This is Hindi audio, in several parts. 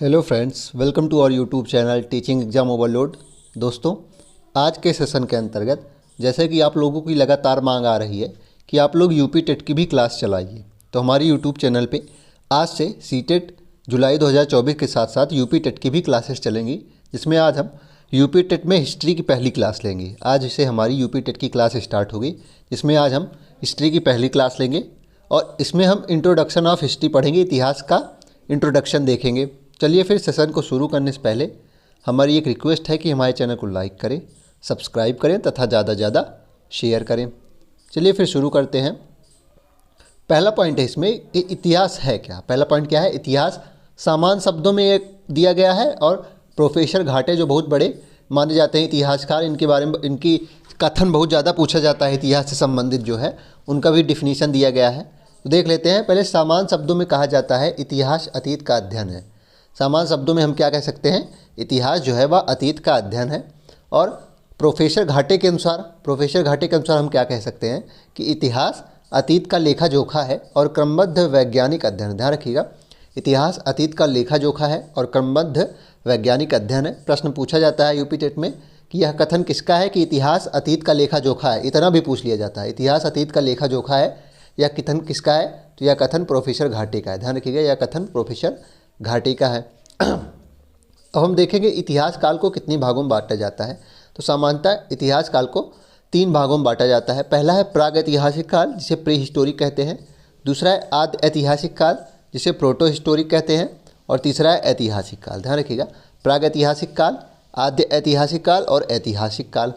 Hello friends, welcome to our YouTube channel teaching exam overload. दोस्तों, आज के सेशन के अंतर्गत जैसे कि आप लोगों की लगातार मांग आ रही है कि आप लोग यूपी टेट की भी क्लास चलाइए, तो हमारी यूट्यूब चैनल पे आज से सीटेट जुलाई 2024 के साथ साथ यूपी टेट की भी क्लासेस चलेंगी, जिसमें आज हम यूपी टेट में हिस्ट्री की पहली क्लास लेंगे। आज से हमारी यूपी टेट की क्लास स्टार्ट होगी, जिसमें आज हम हिस्ट्री की पहली क्लास लेंगे और इसमें हम इंट्रोडक्शन ऑफ हिस्ट्री पढ़ेंगे, इतिहास का इंट्रोडक्शन देखेंगे। चलिए फिर सेशन को शुरू करने से पहले हमारी एक रिक्वेस्ट है कि हमारे चैनल को लाइक करें, सब्सक्राइब करें तथा ज़्यादा से ज़्यादा शेयर करें। चलिए फिर शुरू करते हैं। पहला पॉइंट है इसमें कि इतिहास है क्या। पहला पॉइंट क्या है? इतिहास सामान्य शब्दों में एक दिया गया है और प्रोफेसर घाटे जो बहुत बड़े माने जाते हैं इतिहासकार, इनके बारे में इनकी कथन बहुत ज़्यादा पूछा जाता है। इतिहास से संबंधित जो है उनका भी डिफिनीशन दिया गया है, तो देख लेते हैं। पहले सामान्य शब्दों में कहा जाता है इतिहास अतीत का अध्ययन है। सामान्य शब्दों में हम क्या कह सकते हैं? इतिहास जो है वह अतीत का अध्ययन है। और प्रोफेसर घाटे के अनुसार हम क्या कह सकते हैं कि इतिहास अतीत का लेखा जोखा है और क्रमबद्ध वैज्ञानिक अध्ययन। ध्यान रखिएगा, इतिहास अतीत का लेखा जोखा है और क्रमबद्ध वैज्ञानिक अध्ययन है। प्रश्न पूछा जाता है यूपी टेट में कि यह कथन किसका है कि इतिहास अतीत का लेखा जोखा है। इतना भी पूछ लिया जाता है, इतिहास अतीत का लेखा जोखा है, यह कथन किसका है? तो यह कथन प्रोफेसर घाटे का है। ध्यान रखिएगा, यह कथन प्रोफेसर घाटे का है। अब हम देखेंगे इतिहास काल को कितने भागों में बांटा जाता है। तो सामान्यतः इतिहास काल को 3 भागों में बांटा जाता है। पहला है प्रागैतिहासिक काल, जिसे प्री हिस्टोरिक कहते हैं। दूसरा है आद्य ऐतिहासिक काल, जिसे प्रोटो हिस्टोरिक कहते हैं। और तीसरा है ऐतिहासिक काल। ध्यान रखिएगा, प्रागैतिहासिक काल, आद्य ऐतिहासिक काल और ऐतिहासिक काल।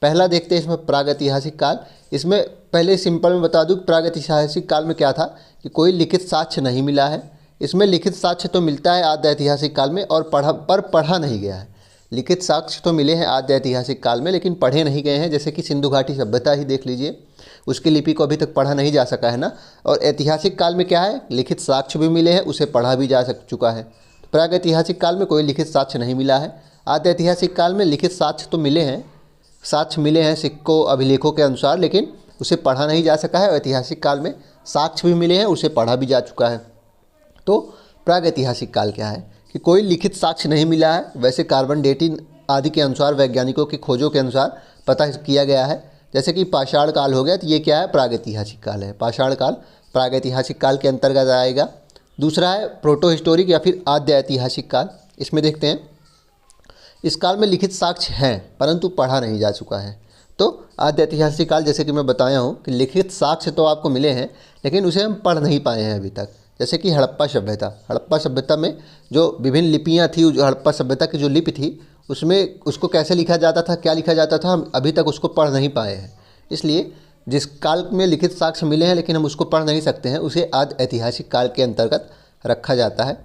पहला देखते हैं इसमें प्रागैतिहासिक काल। इसमें पहले सिंपल में बता दूं कि प्रागैतिहासिक काल में क्या था कि कोई लिखित साक्ष्य नहीं मिला है। इसमें लिखित साक्ष्य तो मिलता है आद्य ऐतिहासिक काल में और पढ़ा नहीं गया है। लिखित साक्ष्य तो मिले हैं आद्य ऐतिहासिक काल में, लेकिन पढ़े नहीं गए हैं। जैसे कि सिंधु घाटी सभ्यता ही देख लीजिए, उसकी लिपि को अभी तक पढ़ा नहीं जा सका है ना। और ऐतिहासिक काल में क्या है? लिखित साक्ष्य भी मिले हैं, उसे पढ़ा भी जा चुका है। तो प्रागैतिहासिक काल में कोई लिखित साक्ष्य नहीं मिला है। आद्य ऐतिहासिक काल में लिखित साक्ष्य तो मिले हैं, सिक्कों अभिलेखों के अनुसार, लेकिन उसे पढ़ा नहीं जा सका है। और ऐतिहासिक काल में साक्ष्य भी मिले हैं, उसे पढ़ा भी जा चुका है। तो प्रागैतिहासिक काल क्या है कि कोई लिखित साक्ष्य नहीं मिला है। वैसे कार्बन डेटिंग आदि के अनुसार, वैज्ञानिकों की खोजों के अनुसार पता किया गया है। जैसे कि पाषाण काल हो गया, तो ये क्या है? प्रागैतिहासिक काल है। पाषाण काल प्रागैतिहासिक काल के अंतर्गत आएगा। दूसरा है प्रोटो हिस्टोरिक या फिर आद्य ऐतिहासिक काल। इसमें देखते हैं, इस काल में लिखित साक्ष्य हैं परंतु पढ़ा नहीं जा चुका है। तो आद्य ऐतिहासिक काल, जैसे कि मैं बताया हूँ कि लिखित साक्ष्य तो आपको मिले हैं, लेकिन उसे हम पढ़ नहीं पाए हैं अभी तक। जैसे कि हड़प्पा सभ्यता में जो विभिन्न लिपियाँ थी, जो हड़प्पा सभ्यता की जो लिपि थी, उसमें उसको कैसे लिखा जाता था, क्या लिखा जाता था, हम अभी तक उसको पढ़ नहीं पाए हैं। इसलिए जिस काल में लिखित साक्ष्य मिले हैं लेकिन हम उसको पढ़ नहीं सकते हैं, उसे आद्य ऐतिहासिक काल के अंतर्गत रखा जाता है।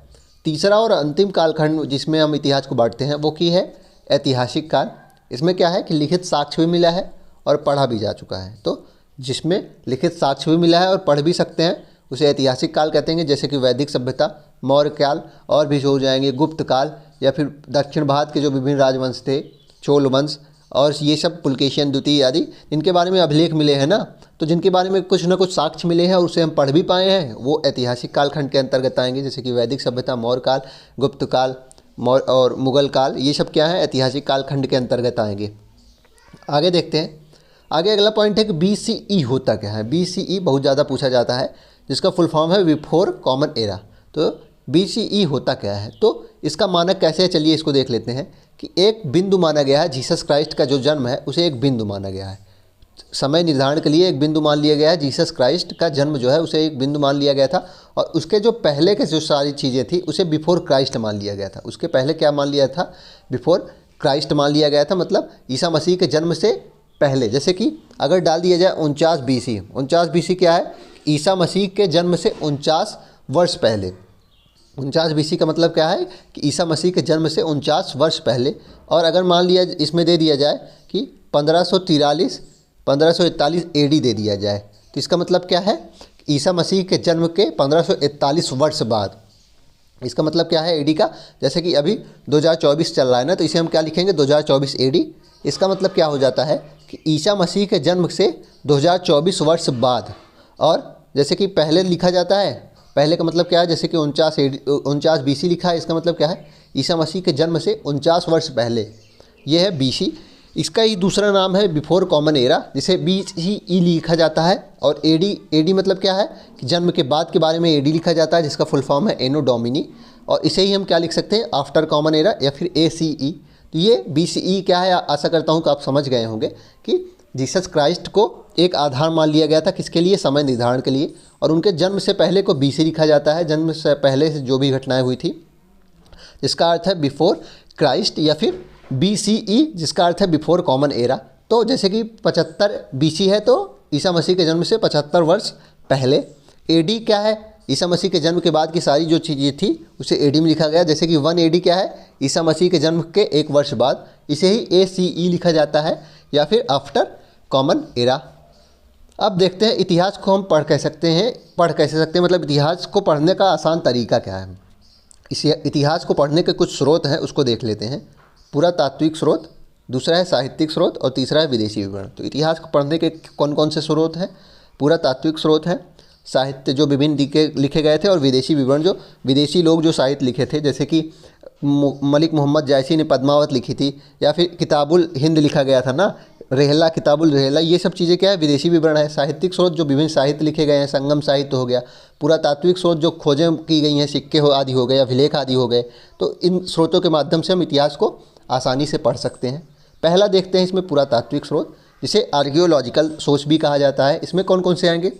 तीसरा और अंतिम कालखंड जिसमें हम इतिहास को बांटते हैं वो की है ऐतिहासिक काल। इसमें क्या है कि लिखित साक्ष्य भी मिला है और पढ़ा भी जा चुका है। तो जिसमें लिखित साक्ष्य भी मिला है और पढ़ भी सकते हैं उसे ऐतिहासिक काल कहते हैं। जैसे कि वैदिक सभ्यता, मौर्य काल और भी जो हो जाएंगे, गुप्त काल, या फिर दक्षिण भारत के जो विभिन्न राजवंश थे, चोल वंश, और ये सब पुलकेशियन द्वितीय आदि, जिनके बारे में अभिलेख मिले हैं ना, तो जिनके बारे में कुछ ना कुछ साक्ष्य मिले हैं और उसे हम पढ़ भी पाए हैं, वो ऐतिहासिक कालखंड के अंतर्गत आएंगे। जैसे कि वैदिक सभ्यता, मौर्य काल, गुप्त काल और मुगल काल, ये सब क्या है? ऐतिहासिक कालखंड के अंतर्गत आएंगे। आगे देखते हैं। आगे अगला पॉइंट है कि BCE होता क्या है। BCE बहुत ज़्यादा पूछा जाता है, जिसका फुल फॉर्म है बिफोर कॉमन एरा। तो BCE होता क्या है? तो इसका मानक कैसे है, चलिए इसको देख लेते हैं। कि एक बिंदु माना गया है, जीसस क्राइस्ट का जो जन्म है उसे एक बिंदु माना गया है। समय निर्धारण के लिए एक बिंदु मान लिया गया है। जीसस क्राइस्ट का जन्म जो है उसे एक बिंदु मान लिया गया था, और उसके जो पहले के जो सारी चीज़ें थी उसे बिफोर क्राइस्ट मान लिया गया था। उसके पहले क्या मान लिया था? बिफोर क्राइस्ट मान लिया गया था, मतलब ईसा मसीह के जन्म से पहले। जैसे कि अगर डाल दिया जाए 49 BC, 49 BC क्या है? ईसा मसीह के जन्म से 49 वर्ष पहले। 49 BC का मतलब क्या है कि ईसा मसीह के जन्म से 49 वर्ष पहले। और अगर मान लिया इसमें दे दिया जाए कि 1541 AD दे दिया जाए, तो इसका मतलब क्या है? ईसा मसीह के जन्म के 1541 वर्ष बाद। इसका मतलब क्या है AD का? जैसे कि अभी 2024 चल रहा है ना, तो इसे हम क्या लिखेंगे? 2024 AD। इसका मतलब क्या हो जाता है कि ईसा मसीह के जन्म से 2024 वर्ष बाद। और जैसे कि पहले लिखा जाता है पहले का मतलब क्या है, जैसे कि 49 BC लिखा है, इसका मतलब क्या है, ईसा मसीह के जन्म से 49 वर्ष पहले, ये है BC। इसका ही दूसरा नाम है बिफोर कॉमन एरा, जिसे BCE लिखा जाता है। और AD मतलब क्या है कि जन्म के बाद के बारे में AD लिखा जाता है, जिसका फुल फॉर्म है एनो डोमिनी। और इसे ही हम क्या लिख सकते हैं, आफ्टर कॉमन एरा या फिर ACE। तो ये BCE क्या है, आशा करता हूँ कि आप समझ गए होंगे कि जीसस क्राइस्ट को एक आधार मान लिया गया था, किसके लिए, समय निर्धारण के लिए। और उनके जन्म से पहले को BC लिखा जाता है, जन्म से पहले से जो भी घटनाएं हुई थी, जिसका अर्थ है बिफोर क्राइस्ट, या फिर BCE जिसका अर्थ है बिफोर कॉमन एरा। तो जैसे कि 75 BC है तो ईसा मसीह के जन्म से 75 वर्ष पहले। AD क्या है, ईसा मसीह के जन्म के बाद की सारी जो चीज़ें थी उसे AD में लिखा गया। जैसे कि 1 AD क्या है, ईसा मसीह के जन्म के 1 वर्ष बाद, इसे ही ACE लिखा जाता है, या फिर आफ्टर कॉमन एरा। अब देखते हैं इतिहास को हम पढ़ कैसे सकते हैं, मतलब इतिहास को पढ़ने का आसान तरीका क्या है। इस इतिहास को पढ़ने के कुछ स्रोत हैं, उसको देख लेते हैं। पुरातात्विक स्रोत, दूसरा है साहित्यिक स्रोत और तीसरा है विदेशी विवरण। तो इतिहास को पढ़ने के कौन कौन से स्रोत हैं, पुरातात्विक स्रोत हैं, साहित्य जो विभिन्न लिखे गए थे, और विदेशी विवरण जो विदेशी लोग जो साहित्य लिखे थे, जैसे कि मलिक मोहम्मद जायसी ने पद्मावत लिखी थी, या फिर किताबुल हिंद लिखा गया था ना, रेहला, किताबुल रेहला, ये सब चीज़ें क्या है, विदेशी विवरण है। साहित्यिक स्रोत जो विभिन्न साहित्य लिखे गए हैं, संगम साहित्य हो गया। पुरातात्विक स्रोत जो खोजें की गई हैं, सिक्के आदि हो गए या अभिलेख आदि हो गए। तो इन स्रोतों के माध्यम से हम इतिहास को आसानी से पढ़ सकते हैं। पहला देखते हैं इसमें पुरातात्विक स्रोत, जिसे आर्कियोलॉजिकल सोर्स भी कहा जाता है। इसमें कौन कौन से आएंगे,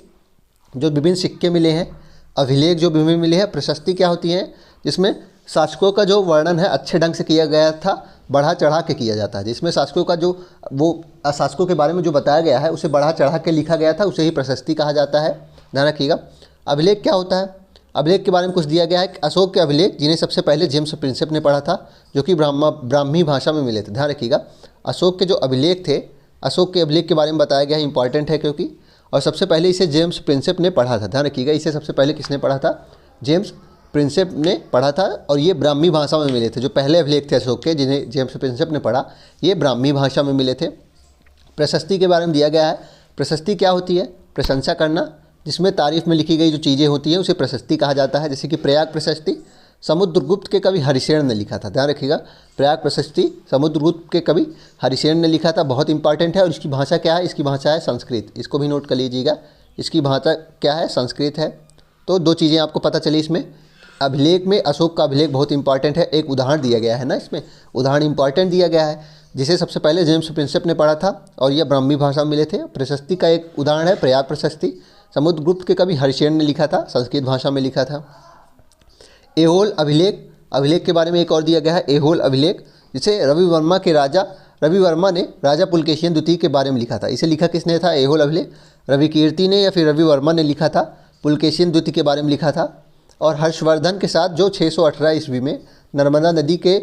जो विभिन्न सिक्के मिले हैं, अभिलेख जो विभिन्न मिले हैं, प्रशस्ति क्या होती है, जिसमें शासकों का जो वर्णन है अच्छे ढंग से किया गया था, बढ़ा चढ़ा के किया जाता है। जिसमें शासकों का जो शासकों के बारे में जो बताया गया है उसे बढ़ा चढ़ा के लिखा गया था, उसे ही प्रशस्ति कहा जाता है, ध्यान रखिएगा। अभिलेख क्या होता है, अभिलेख के बारे में कुछ दिया गया है कि अशोक के अभिलेख, जिन्हें सबसे पहले जेम्स प्रिंसेप ने पढ़ा था, जो कि ब्राह्मी भाषा में मिले थे। ध्यान रखिएगा, अशोक के जो अभिलेख थे, अशोक के अभिलेख के बारे में बताया गया है, इंपॉर्टेंट है क्योंकि, और सबसे पहले इसे जेम्स प्रिंसेप ने पढ़ा था। ध्यान रखिएगा, इसे सबसे पहले किसने पढ़ा था, जेम्स प्रिंसेप ने पढ़ा था, और ये ब्राह्मी भाषा में मिले थे। जो पहले अभिलेख थे अशोक के, जिन्हें जेम्स प्रिंसेप ने पढ़ा, ये ब्राह्मी भाषा में मिले थे। प्रशस्ति के बारे में दिया गया है, प्रशस्ति क्या होती है, प्रशंसा करना, जिसमें तारीफ में लिखी गई जो चीज़ें होती हैं उसे प्रशस्ति कहा जाता है। जैसे कि प्रयाग प्रशस्ति समुद्रगुप्त के कवि हरिसेन ने लिखा था। ध्यान रखिएगा, प्रयाग प्रशस्ति समुद्रगुप्त के कवि हरिसेन ने लिखा था, बहुत इंपॉर्टेंट है। और इसकी भाषा क्या है, इसकी भाषा है संस्कृत, इसको भी नोट कर लीजिएगा, इसकी भाषा क्या है, संस्कृत है। तो दो चीज़ें आपको पता चली इसमें। अभिलेख में अशोक का अभिलेख बहुत इंपॉर्टेंट है, एक उदाहरण दिया गया है ना, इसमें उदाहरण इंपॉर्टेंट दिया गया है, जिसे सबसे पहले जेम्स प्रिंसेप ने पढ़ा था, और यह ब्राह्मी भाषा में मिले थे। प्रशस्ति का एक उदाहरण है प्रयाग प्रशस्ति, समुद्रगुप्त के कवि हरिसेन ने लिखा था, संस्कृत भाषा में लिखा था। ऐहोल अभिलेख, अभिलेख के बारे में एक और दिया गया है, ऐहोल अभिलेख, जिसे रवि वर्मा ने राजा पुलकेशिन द्वितीय के बारे में लिखा था। इसे लिखा किसने था, ऐहोल अभिलेख, रवि कीर्ति ने या फिर रवि वर्मा ने लिखा था, पुलकेशिन द्वितीय के बारे में लिखा था। और हर्षवर्धन के साथ जो 618 ईस्वी में नर्मदा नदी के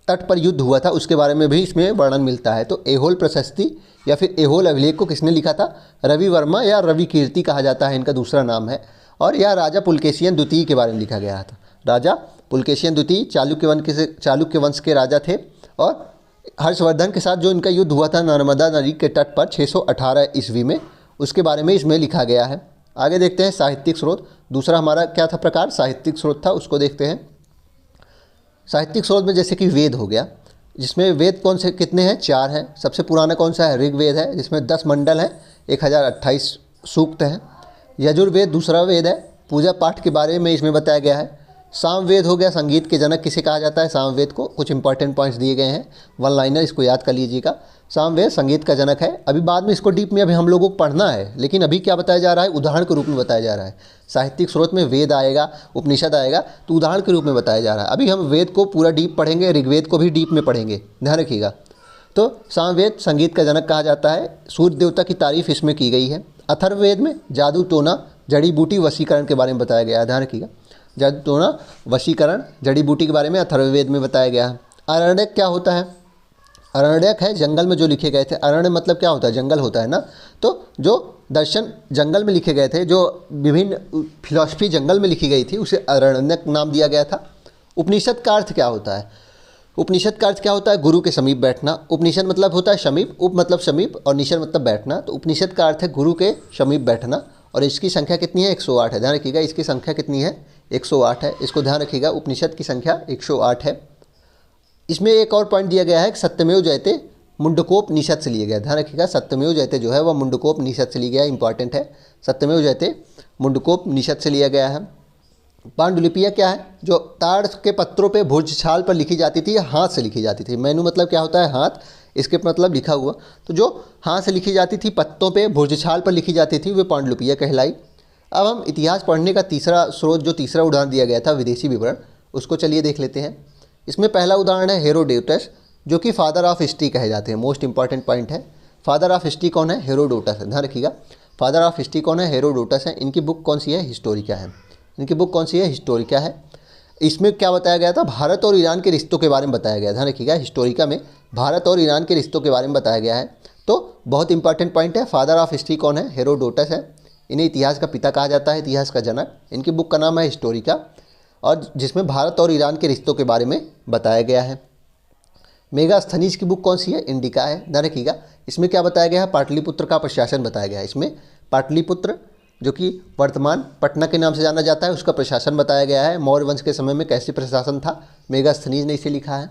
तट पर युद्ध हुआ था, उसके बारे में भी इसमें वर्णन मिलता है। तो ऐहोल प्रशस्ति या फिर ऐहोल अभिलेख को किसने लिखा था, रवि वर्मा या रवि कीर्ति कहा जाता है, इनका दूसरा नाम है। और यह राजा पुलकेशिन द्वितीय के बारे में लिखा गया था। राजा पुलकेशिन द्वितीय चालुक्य वंश के राजा थे, और हर्षवर्धन के साथ जो इनका युद्ध हुआ था नर्मदा नदी के तट पर 618 ईस्वी में, उसके बारे में इसमें लिखा गया है। आगे देखते हैं साहित्यिक स्रोत, दूसरा हमारा क्या था प्रकार, साहित्यिक स्रोत था, उसको देखते हैं। साहित्यिक स्रोत में जैसे कि वेद हो गया, जिसमें वेद कौन से कितने हैं, 4 हैं। सबसे पुराना कौन सा है, ऋग्वेद है, जिसमें 10 मंडल हैं, 1028 सूक्त हैं। यजुर्वेद दूसरा वेद है, पूजा पाठ के बारे में इसमें बताया गया है। सामवेद हो गया, संगीत के जनक किसे कहा जाता है, सामवेद को कुछ इंपॉर्टेंट पॉइंट्स दिए गए हैं, वन लाइनर, इसको याद कर लीजिएगा। सामवेद संगीत का जनक है। अभी बाद में इसको डीप में अभी हम लोगों को पढ़ना है, लेकिन अभी क्या बताया जा रहा है, उदाहरण के रूप में बताया जा रहा है। साहित्यिक स्रोत में वेद आएगा, उपनिषद आएगा, तो उदाहरण के रूप में बताया जा रहा है। अभी हम वेद को पूरा डीप पढ़ेंगे, ऋग्वेद को भी डीप में पढ़ेंगे, ध्यान रखिएगा। तो सामवेद संगीत का जनक कहा जाता है, सूर्य देवता की तारीफ इसमें की गई है। अथर्ववेद में जादू टोना जड़ी बूटी वशीकरण के बारे में बताया गया है, ध्यान रखिएगा। जादू टोना वशीकरण जड़ी बूटी के बारे में अथर्ववेद में बताया गया है। अरण्यक क्या होता है, अरण्यक है जंगल में जो लिखे गए थे। अरण्य मतलब क्या होता है, जंगल होता है ना। तो जो दर्शन जंगल में लिखे गए थे, जो विभिन्न फिलॉसफी जंगल में लिखी गई थी, उसे अरण्यक नाम दिया गया था। उपनिषद का अर्थ क्या होता है, उपनिषद का अर्थ क्या होता है, गुरु के समीप बैठना। उपनिषद मतलब होता है समीप, उप मतलब समीप और निषद मतलब बैठना। तो उपनिषद का अर्थ है गुरु के समीप बैठना। और इसकी संख्या कितनी है, 108 है। ध्यान रखिएगा, इसकी संख्या कितनी है, 108 है। इसको ध्यान रखिएगा, उपनिषद की संख्या 108 है। इसमें एक और पॉइंट दिया गया है कि सत्यमेव जयते मुंडकोपनिषद से लिया गया। ध्यान रखिएगा, सत्यमेव जयते जो है वह मुंडकोपनिषद से लिया गया है, इंपॉर्टेंट है। सत्यमेव जयते मुंडकोपनिषद से लिया गया है। पांडुलिपियाँ क्या है, जो ताड़ के पत्रों पे भुजछाल पर लिखी जाती थी या हाथ से लिखी जाती थी। मैनू मतलब क्या होता है, हाथ, इसके मतलब लिखा हुआ। तो जो हाथ से लिखी जाती थी, पत्तों पे भुजछाल पर लिखी जाती थी, वे पांडुलिपियाँ कहलाई। अब हम इतिहास पढ़ने का तीसरा स्रोत, जो तीसरा उदाहरण दिया गया था विदेशी विवरण, उसको चलिए देख लेते हैं। इसमें पहला उदाहरण है हेरोडोटस, जो कि फादर ऑफ हिस्ट्री कहे जाते हैं। मोस्ट इंपॉर्टेंट पॉइंट है, फादर ऑफ हिस्ट्री कौन है, हेरोडोटस है। ध्यान रखिएगा, फादर ऑफ हिस्ट्री कौन है, हेरोडोटस है। इनकी बुक कौन सी है, हिस्टोरिका है। इनकी बुक कौन सी है, हिस्टोरिका है। इसमें क्या बताया गया था, भारत और ईरान के रिश्तों के बारे में बताया गया। ध्यान रखिएगा, हिस्टोरिका में भारत और ईरान के रिश्तों के बारे में बताया गया है। तो बहुत इंपॉर्टेंट पॉइंट है। फादर ऑफ हिस्ट्री कौन है, हेरोडोटस है। इन्हें इतिहास का पिता कहा जाता है, इतिहास का जनक। इनकी बुक का नाम है हिस्टोरिका, और जिसमें भारत और ईरान के रिश्तों के बारे में बताया गया है। मेगास्थनीज की बुक कौन सी है, इंडिका है। ध्यान रखिएगा, इसमें क्या बताया गया है, पाटलिपुत्र का प्रशासन बताया गया है। इसमें पाटलिपुत्र, जो कि वर्तमान पटना के नाम से जाना जाता है, उसका प्रशासन बताया गया है। मौर्य वंश के समय में कैसे प्रशासन था, मेगास्थनीज ने इसे लिखा है।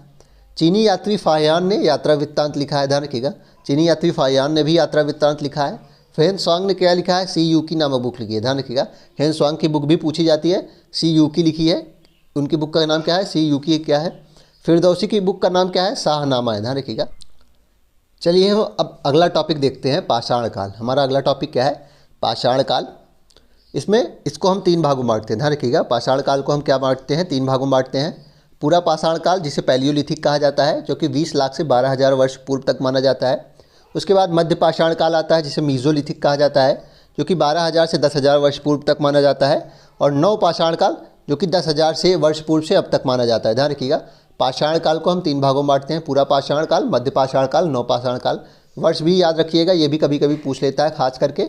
चीनी यात्री फाहियान ने यात्रा वृत्तांत लिखा है। ध्यान रखिएगा, चीनी यात्री फाहियान ने भी यात्रा वृत्तांत लिखा है। हेन स्वांग ने क्या लिखा है, सी यू की नामक बुक लिखी है। ध्यान रखिएगा, हेन स्वांग की बुक भी पूछी जाती है, सी यू की लिखी है। उनकी बुक का नाम क्या है, सी यू की क्या है। फिरदौसी की बुक का नाम क्या है, शाहनामा है। ध्यान रखिएगा। चलिए हम अब अगला टॉपिक देखते हैं, पाषाण काल। हमारा अगला टॉपिक क्या है, पाषाण काल। इसमें इसको हम 3 भागों में बांटते हैं। ध्यान रखिएगा, पाषाण काल को हम क्या बांटते हैं, 3 भागों में बांटते हैं। पूरा पाषाण काल, जिसे पैलियोलिथिक कहा जाता है, जो कि 20 लाख से 12,000 वर्ष पूर्व तक माना जाता है। उसके बाद मध्य पाषाण काल आता है, जिसे मीजोलिथिक कहा जाता है, जो कि 12,000 से 10,000 वर्ष पूर्व तक माना जाता है। और नव पाषाण काल, जो कि 10,000 से वर्ष पूर्व से अब तक माना जाता है। ध्यान रखिएगा, पाषाण काल को हम 3 भागों में बांटते हैं, पूरा पाषाण काल, मध्य पाषाण काल, नव पाषाण काल। वर्ष भी याद रखिएगा, ये भी कभी कभी पूछ लेता है, खास करके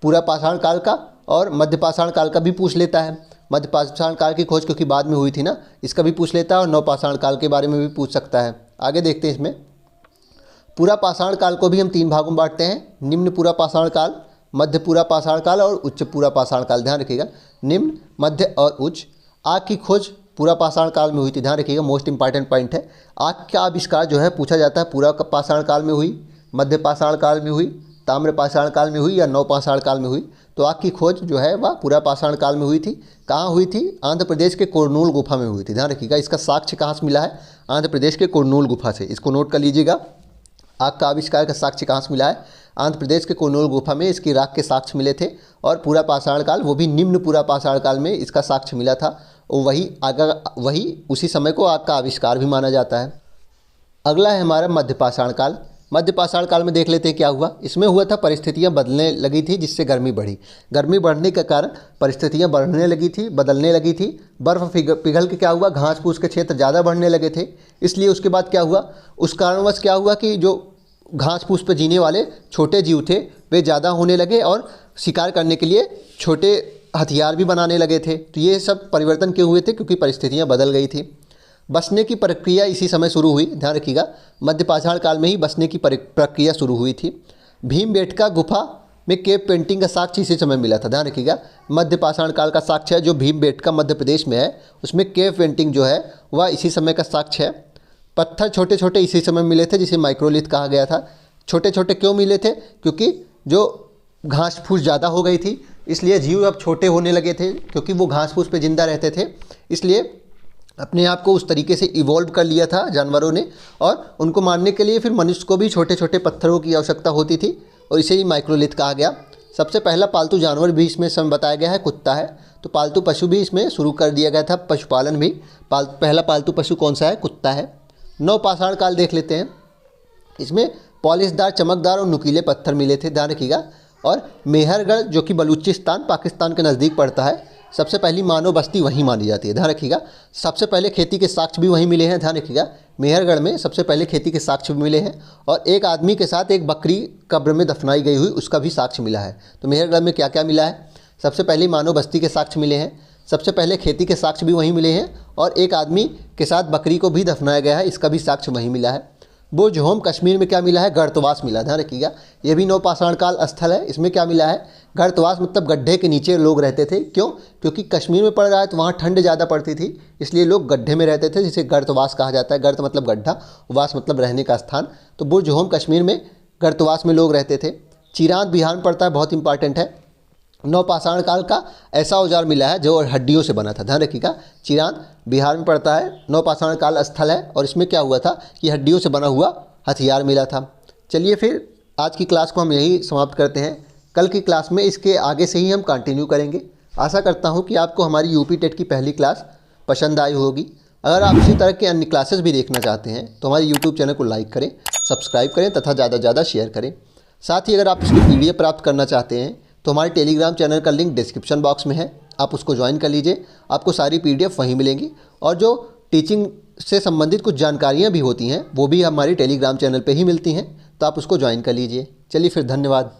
पूरा पाषाण काल का और मध्य पाषाण काल का भी पूछ लेता है। मध्य पाषाण काल की खोज क्योंकि बाद में हुई थी ना, इसका भी पूछ लेता है, और नव पाषाण काल के बारे में भी पूछ सकता है। आगे देखते हैं। इसमें पूरा पाषाण काल को भी हम 3 भागों में बांटते हैं, निम्न पूरा पाषाण काल, मध्य पूरा पाषाण काल और उच्च पूरा पाषाण काल। ध्यान रखिएगा, निम्न, मध्य और उच्च। आग की खोज पूरा पाषाण काल में हुई थी। ध्यान रखिएगा, मोस्ट इंपॉर्टेंट पॉइंट है। आग का आविष्कार जो है पूछा जाता है, पूरा पाषाण काल में हुई, मध्य पाषाण काल में हुई, ताम्र पाषाण काल में हुई या नव पाषाण काल में हुई। तो आग की खोज जो है वह पूरा पाषाण काल में हुई थी। कहाँ हुई थी, आंध्र प्रदेश के कुरनूल गुफा में हुई थी। ध्यान रखिएगा, इसका साक्ष्य कहाँ से मिला है, आंध्र प्रदेश के कुरनूल गुफा से। इसको नोट कर लीजिएगा, आग का आविष्कार का साक्ष्य कहाँ से मिला है, आंध्र प्रदेश के कुरनूल गुफा में इसकी राख के साक्ष्य मिले थे। और पूरा पाषाण काल, वो भी निम्न पूरा पाषाण काल में इसका साक्ष्य मिला था। और वही उसी समय को आग का आविष्कार भी माना जाता है। अगला है हमारा मध्य पाषाण काल। मध्य पाषाण काल में देख लेते हैं क्या हुआ। इसमें हुआ था, परिस्थितियां बदलने लगी थी, जिससे गर्मी बढ़ी। गर्मी बढ़ने के कारण परिस्थितियां बढ़ने लगी थी, बदलने लगी थी। बर्फ़ पिघल के क्या हुआ, घास फूस के क्षेत्र ज़्यादा बढ़ने लगे थे। इसलिए उसके बाद क्या हुआ, उस कारणवश क्या हुआ कि जो घास फूस पर जीने वाले छोटे जीव थे वे ज़्यादा होने लगे, और शिकार करने के लिए छोटे हथियार भी बनाने लगे थे। तो ये सब परिवर्तन क्यों हुए थे, क्योंकि परिस्थितियाँ बदल गई थी। बसने की प्रक्रिया इसी समय शुरू हुई। ध्यान रखिएगा, मध्य पाषाण काल में ही बसने की प्रक्रिया शुरू हुई थी। भीमबेटका गुफा में केव पेंटिंग का साक्ष्य इसी समय मिला था। ध्यान रखिएगा, मध्य पाषाण काल का साक्ष्य है जो भीमबेटका मध्य प्रदेश में है, उसमें केव पेंटिंग जो है वह इसी समय का साक्ष्य है। पत्थर छोटे छोटे इसी समय मिले थे, जिसे माइक्रोलिथ कहा गया था। छोटे छोटे क्यों मिले थे, क्योंकि जो घास फूस ज़्यादा हो गई थी, इसलिए जीव अब छोटे होने लगे थे, क्योंकि वो घास फूस पे ज़िंदा रहते थे। इसलिए अपने आप को उस तरीके से इवॉल्व कर लिया था जानवरों ने, और उनको मारने के लिए फिर मनुष्य को भी छोटे छोटे पत्थरों की आवश्यकता होती थी, और इसे ही माइक्रोलिथ कहा गया। सबसे पहला पालतू जानवर भी इसमें समय बताया गया है, कुत्ता है। तो पालतू पशु भी इसमें शुरू कर दिया गया था, पशुपालन भी। पहला पालतू पशु कौन सा है, कुत्ता है। नव पाषाण काल देख लेते हैं। इसमें पॉलिशदार, चमकदार और नुकीले पत्थर मिले थे। ध्यान रखिएगा, और मेहरगढ़ जो कि बलूचिस्तान पाकिस्तान के नज़दीक पड़ता है, सबसे पहली मानव बस्ती वहीं मानी जाती है। ध्यान रखिएगा, सबसे पहले खेती के साक्ष्य भी वहीं मिले हैं। ध्यान रखिएगा, मेहरगढ़ में सबसे पहले खेती के साक्ष्य भी मिले हैं, और एक आदमी के साथ एक बकरी कब्र में दफनाई गई हुई उसका भी साक्ष्य मिला है। तो मेहरगढ़ में क्या क्या मिला है, सबसे पहले मानव बस्ती के साक्ष्य मिले हैं, सबसे पहले खेती के साक्ष्य भी वहीं मिले हैं, और एक आदमी के साथ बकरी को भी दफनाया गया है, इसका भी साक्ष्य वहीं मिला है। बुर्ज होम कश्मीर में क्या मिला है, गर्तवास मिला। ध्यान रखिएगा, ये भी नव पाषाण काल स्थल है। इसमें क्या मिला है, गर्तवास मतलब गड्ढे के नीचे लोग रहते थे। क्यों? क्योंकि कश्मीर में पड़ रहा है तो वहाँ ठंड ज़्यादा पड़ती थी, इसलिए लोग गड्ढे में रहते थे, जिसे गर्तवास कहा जाता है। गर्त मतलब गड्ढा, वास मतलब रहने का स्थान। तो बुर्ज होम कश्मीर में गर्तवास में लोग रहते थे। चिरांद बिहार में पड़ता है, बहुत इंपॉर्टेंट है। नवपाषाण काल का ऐसा औजार मिला है जो हड्डियों से बना था, ध्यान रखिएगा। चिरांद बिहार में पड़ता है, नवपाषाण काल स्थल है, और इसमें क्या हुआ था कि हड्डियों से बना हुआ हथियार मिला था। चलिए फिर आज की क्लास को हम यही समाप्त करते हैं। कल की क्लास में इसके आगे से ही हम कंटिन्यू करेंगे। आशा करता हूँ कि आपको हमारी यूपी टेट की पहली क्लास पसंद आई होगी। अगर आप इसी तरह के अन्य क्लासेस भी देखना चाहते हैं तो हमारे यूट्यूब चैनल को लाइक करें, सब्सक्राइब करें तथा ज़्यादा से ज़्यादा शेयर करें। साथ ही अगर आप इसकी PDF प्राप्त करना चाहते हैं तो हमारे टेलीग्राम चैनल का लिंक डिस्क्रिप्शन बॉक्स में है, आप उसको ज्वाइन कर लीजिए। आपको सारी PDF वहीं मिलेंगी, और जो टीचिंग से संबंधित कुछ जानकारियाँ भी होती हैं वो भी हमारे टेलीग्राम चैनल पर ही मिलती हैं, तो आप उसको ज्वाइन कर लीजिए। चलिए फिर, धन्यवाद।